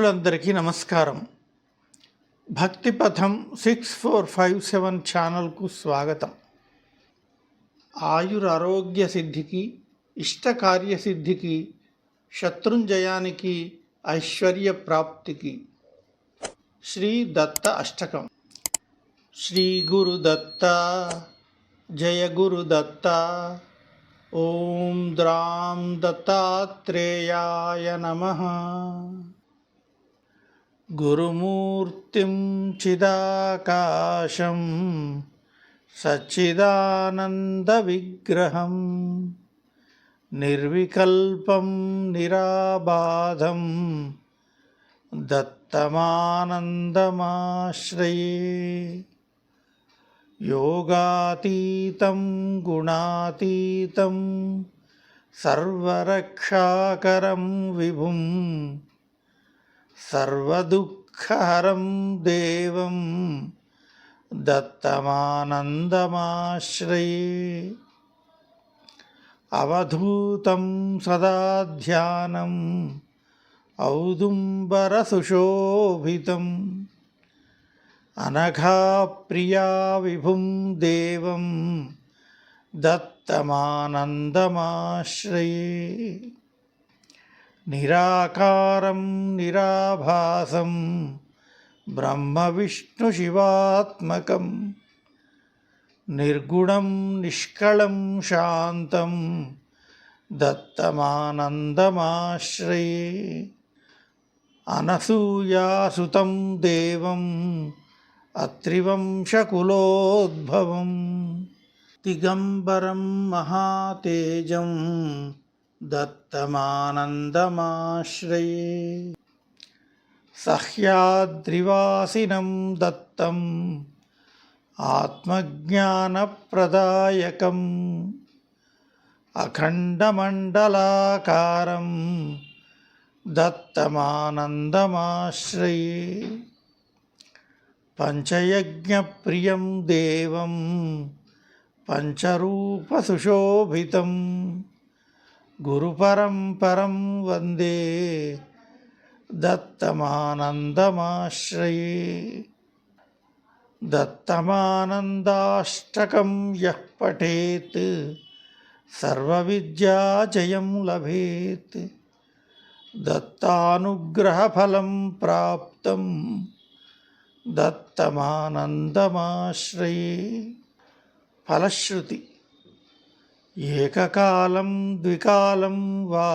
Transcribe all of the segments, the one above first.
మిత్రులందరికీ నమస్కారం. భక్తిపథం 6457 ఛానల్కు స్వాగతం. ఆయురారోగ్య సిద్ధికి, ఇష్టకార్యసిద్ధికి, శత్రుంజయానికి, ఐశ్వర్య ప్రాప్తికి శ్రీ దత్త అష్టకం. శ్రీ గురుదత్త, జయ గురుదత్త. ఓం ద్రాం దత్తాత్రేయాయ నమః. గురుమూర్తిం చిదాకాశం సచ్చిదానందవిగ్రహం నిర్వికల్పం నిరాబాధం దత్తమానందమాశ్రయే. యోగాతీతం గుణాతీతం సర్వరక్షాకరం విభుం సర్వదుఃఖహరం దేవం దత్తమానందమాశ్రయే. అవధూతం సదా ధ్యానం ఔదుంబరసుశోభితం అనఘాప్రియా విభుం దేవం దత్తమానందమాశ్రయే. నిరాకారం నిరాభాసం బ్రహ్మ విష్ణు శివాత్మకం నిర్గుణం నిష్కళం శాంతం దత్తమానందమాశ్రయే. అనసూయాసుతం దేవం అత్రివంశకులోద్భవం దిగంబరం మహాతేజం దత్తమానందమాశ్రయే. సహ్యాద్రివాసినం దత్తం ఆత్మజ్ఞానప్రదాయకం అఖండమండలాకారం దత్తమానందమాశ్రయే. పంచయజ్ఞప్రియం దేవం పంచరూపసుశోభితం గురుపరంపరం వందే దత్తమానందమాశ్రయే. దత్తమానందాష్టకం యః పఠేత్ సర్వవిద్యాజయం లభేత్. దత్తానుగ్రహఫలం ప్రాప్తం దత్తమానందమాశ్రయే. ఫలశ్రుతి. ఏకకాలం ద్వికాలం వా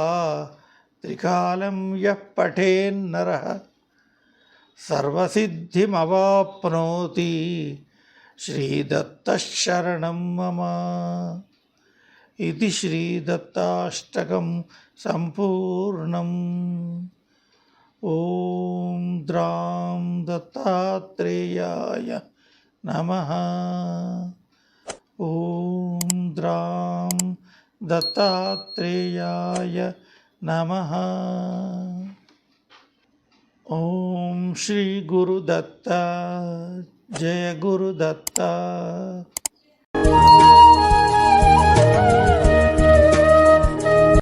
త్రికాలం యః పఠేన్నరః సర్వసిద్ధిమవాప్నోతి శ్రీదత్తశరణం మమ. ఇది శ్రీదత్తాష్టకం సంపూర్ణం. ఓం ద్రాం దత్తాత్రేయాయ నమః. ఓం ద్రాం దత్తాత్రేయాయ నమః. ఓం శ్రీ గురుదత్త, జయ గురుదత్త.